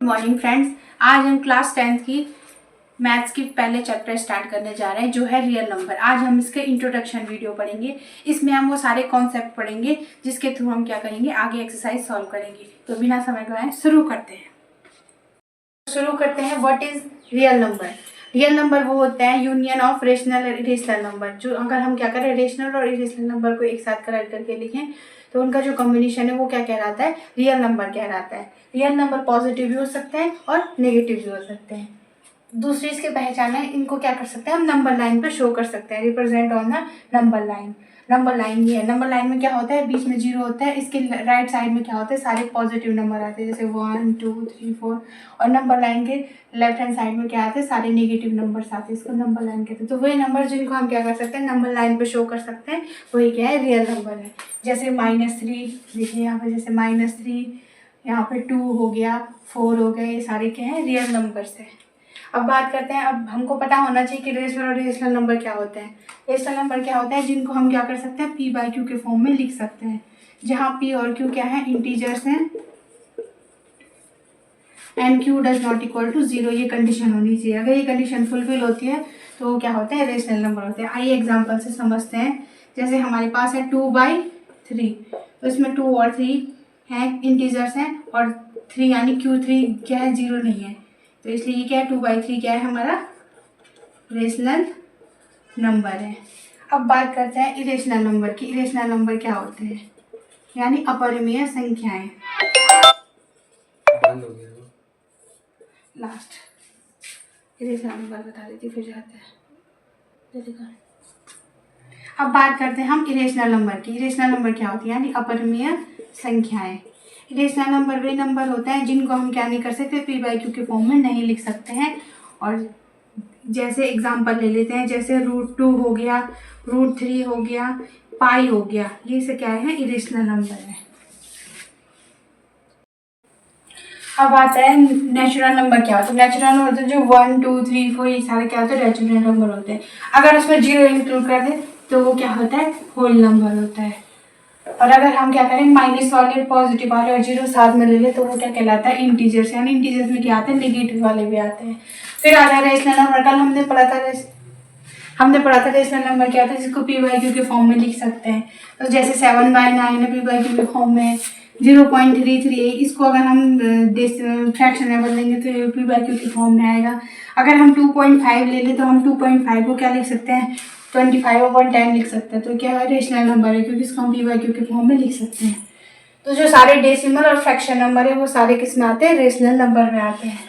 Morning friends. आज हम class 10th की मैथ्स की पहले चैप्टर स्टार्ट करने जा रहे हैं जो है रियल नंबर। आज हम इसके इंट्रोडक्शन वीडियो पढ़ेंगे। इसमें हम वो सारे कॉन्सेप्ट पढ़ेंगे जिसके थ्रू हम क्या करेंगे, आगे एक्सरसाइज सॉल्व करेंगे। तो बिना समय गवाए शुरू करते हैं। What is real number. Real number वो होता है यूनियन ऑफ रेशनल और इरेशनल नंबर। जो अगर हम क्या करें, रेशनल और इरेशनल नंबर को एक साथ कलेक्ट करके लिखें तो उनका जो कॉम्बिनेशन है वो क्या कहलाता है, रियल नंबर कहलाता है। रियल नंबर पॉजिटिव भी हो सकते हैं और नेगेटिव भी हो सकते हैं। दूसरी इसकी पहचान है, इनको क्या कर सकते हैं हम, नंबर लाइन पे शो कर सकते हैं, represent on the number line. Number line ये है, नंबर लाइन में क्या होता है, बीच में जीरो होता है, इसके राइट साइड में क्या होता है, सारे पॉजिटिव नंबर आते हैं जैसे 1 2 3 4। और नंबर लाइन के लेफ्ट हैंड साइड में क्या आते हैं, सारे नेगेटिव नंबर्स आते हैं, इसको नंबर लाइन कहते हैं। तो वही नंबर जिनको हम क्या कर सकते हैं, नंबर लाइन पे शो कर सकते हैं, वही क्या है, रियल नंबर है। जैसे -3 देखिए यहाँ पे, जैसे -3, यहाँ पे 2 हो गया, 4 हो गए, ये सारे क्या है, रियल नंबर्स है। अब बात करते हैं, अब हमको पता होना चाहिए कि रेशनल और इरेशनल नंबर क्या होते हैं। रेशनल नंबर क्या होता है, जिनको हम क्या कर सकते हैं, p/q के फॉर्म में लिख सकते हैं, जहाँ p और q क्या है, इंटीजर्स हैं and q does not equal to 0। ये कंडीशन होनी चाहिए। अगर ये कंडीशन फुलफिल होती है तो वो क्या होते हैं, रेशनल नंबर होते हैं। आइए एग्जाम्पल से समझते हैं। जैसे हमारे पास है 2/3, तो इसमें 2 और 3 हैं, इंटीजर्स हैं, और 3 यानी q3 क्या है, 0 नहीं है, तो इसलिए ये क्या है, 2/3 क्या है हमारा रेशनल नंबर है। अब बात करते हैं इरेशनल नंबर की। इरेशनल नंबर क्या होते हैं, यानी अपरिमेय संख्याएं। लास्ट इरेशनल नंबर बता देती फिर जाते हैं। अब बात करते हैं हम इरेशनल नंबर की। इरेशनल नंबर क्या होती है, यानी अपरिमेय संख्याएं। इरेशनल नंबर वे नंबर होते हैं जिनको हम क्या नहीं कर सकते, p/q के फॉर्म में नहीं लिख सकते हैं। और जैसे एग्जांपल ले लेते हैं, जैसे √2 हो गया, √3 हो गया, पाई हो गया, ये से क्या है, इरेशनल नंबर है। अब आता है नेचुरल नंबर क्या होता है। नेचुरल नंबर होते हैं जो 1 2 3 4 ये सारे क्या होते हैं, नेचुरल नंबर होते हैं। अगर उसमें 0 इंक्लूड कर दे तो वो क्या होता है, होल नंबर होता है। और अगर हम क्या करें, माइनस वाले, पॉजिटिव वाले और 0 साथ में ले ले तो वो क्या कहलाता है, इंटीजर्स। यानी इंटीजर्स में क्या आते हैं, नेगेटिव वाले भी आते हैं। फिर आ जाए रेशनल नंबर। कल हमने पढ़ा था रेशनल नंबर क्या होता है, जिसको p/q के फॉर्म में लिख सकते हैं। तो जैसे 7/9 है, p/q के फॉर्म में 0.338, इसको अगर हम फ्रैक्शन में बदलेंगे तो p/q के फॉर्म में आएगा। अगर हम 2.5 ले लें तो हम 2.5 को क्या लिख सकते हैं, 25/10 लिख सकते हैं। तो क्या है, रेशनल नंबर है, क्योंकि इसको हम p/q के फॉर्म में लिख सकते हैं। तो जो सारे डेसिमल और फ्रैक्शन नंबर है वो सारे किस में आते हैं, रेशनल नंबर में आते हैं।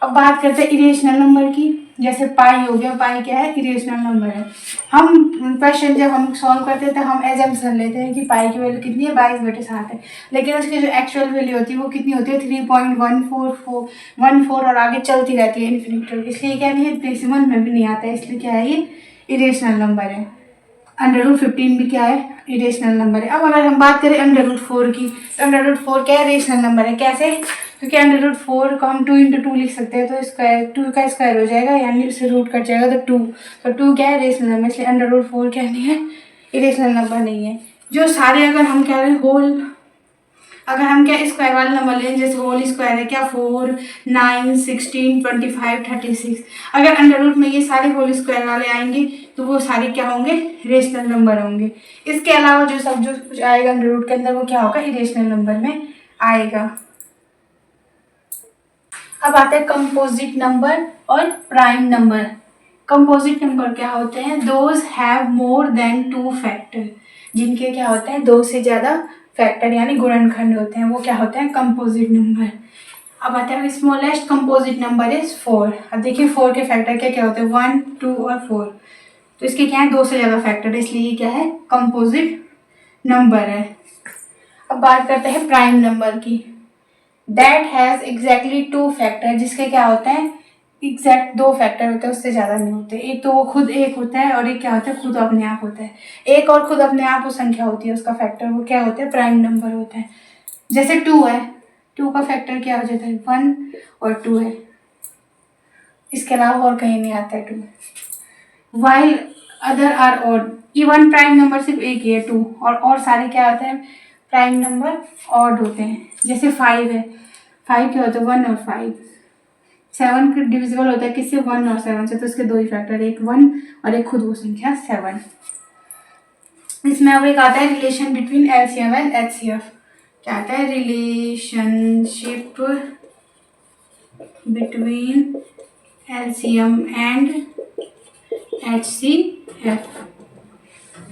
अब बात करते हैं इरेशनल नंबर की। जैसे पाई हो गया, पाई क्या है, इरेशनल नंबर है। हम क्वेश्चन जब हम सॉल्व करते हैं तो हम एजम्पशन लेते हैं कि पाई की वैल्यू कितनी है, 22/7 है, लेकिन उसकी जो एक्चुअल वैल्यू होती है वो कितनी होती है, 3.1414 और आगे चलती रहती है इन्फिनिटी। इसलिए क्या नहीं है, डेसिमल में भी नहीं आता है, इसलिए क्या है, ये इरेशनल नंबर है। √15 भी क्या है, इरेशनल नंबर है। अब अगर हम बात करें √4 की, तो √4 क्या है, रेशनल नंबर है। कैसे, क्योंकि √4 को हम 2 × 2 लिख सकते हैं, तो स्क्वायर 2 का स्क्वायर हो जाएगा, यानी उससे रूट कट जाएगा तो 2। तो 2 क्या है, रेशनल नंबर, इसलिए √4 क्या नहीं है, इरेशनल नंबर नहीं है। जो सारे अगर हम क्या करें, अगर हम क्या स्क्वायर वाले नंबर लें, जैसे होल स्क्वायर है क्या, 4 9 16 25 36, अगर अंडर रूट में ये सारे होल स्क्वायर वाले आएंगे तो वो सारे क्या होंगे, रेशनल नंबर होंगे। इसके अलावा जो कुछ आएगा अंडर रूट के अंदर वो क्या होगा, इरेशनल नंबर में आएगा। अब आते हैं कंपोजिट नंबर और प्राइम नंबर। कंपोजिट नंबर क्या होते हैं, those have more than 2 factor, जिनके क्या होते हैं, 2 से ज़्यादा फैक्टर यानी गुणनखंड होते हैं, वो क्या होते हैं, कंपोजिट नंबर। अब आता है स्मॉलेस्ट कंपोजिट नंबर इज 4। अब देखिए 4 के फैक्टर क्या क्या होते हैं, 1 2 और 4, तो इसके क्या है, 2 से ज़्यादा फैक्टर, इसलिए ये क्या है, कंपोजिट नंबर है। अब बात करते हैं प्राइम नंबर की। दैट हैज़ एग्जैक्टली 2 फैक्टर, जिसके क्या होते हैं, एग्जैक्ट 2 फैक्टर होते हैं, उससे ज़्यादा नहीं होते। एक तो वो खुद एक होता है और एक क्या होता है, खुद अपने आप होता है। एक और खुद अपने आप वो संख्या होती है, उसका फैक्टर वो क्या होता है, प्राइम नंबर होता है। जैसे 2 है, 2 का फैक्टर क्या हो जाता है, 1 और 2 है, इसके अलावा और कहीं नहीं आता है 2। While other are odd, even prime number सिर्फ एक ही है 2, और सारे क्या होते हैं, प्राइम नंबर ऑड होते हैं। जैसे 5 है, 5 क्या होता है 1 और 5। 7 डिविजिबल होता है किससे 1 और 7 से, तो इसके दो ही फैक्टर, एक 1 और एक खुद वो संख्या 7। इसमें अब एक आता है relation between LCM and HCF. क्या आता है? Relationship between LCM and HCF.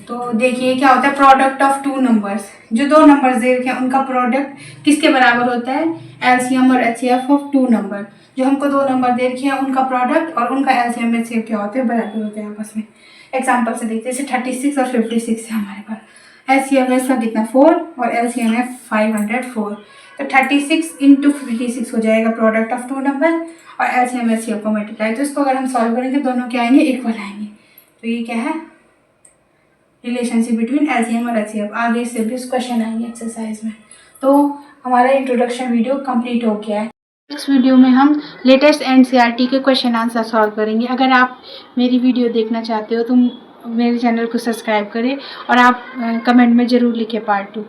तो देखिए क्या होता है, प्रोडक्ट ऑफ टू नंबर्स, जो दो नंबर्स दे रखे हैं उनका प्रोडक्ट किसके बराबर होता है? एलसीएम और एचसीएफ ऑफ टू नंबर। जो हमको दो नंबर दे रखे हैं उनका प्रोडक्ट और उनका एलसीएम एचसीएफ क्या होते हैं? बराबर होते हैं आपस में। एग्जाम्पल से देखते हैं, जैसे 36 और 56 है हमारे पास। एचसीएफ है इसका कितना 4 और एलसीएम है 504। तो 36 इंटू 56 हो जाएगा प्रोडक्ट ऑफ टू नंबर और एलसीएम एचसीएफ को मल्टीप्लाई। तो इसको अगर हम सॉल्व करेंगे दोनों क्या आएंगे? इक्वल आएंगे। तो ये क्या है? रिलेशनशिप बिटवीन एलसीएम और एचसीएफ। आगे से भी क्वेश्चन आएंगे एक्सरसाइज में। तो हमारा इंट्रोडक्शन वीडियो कंप्लीट हो गया है। नेक्स्ट वीडियो में हम लेटेस्ट एनसीईआरटी के क्वेश्चन आंसर सॉल्व करेंगे। अगर आप मेरी वीडियो देखना चाहते हो तो मेरे चैनल को सब्सक्राइब करें और आप कमेंट में ज़रूर लिखें पार्ट 2।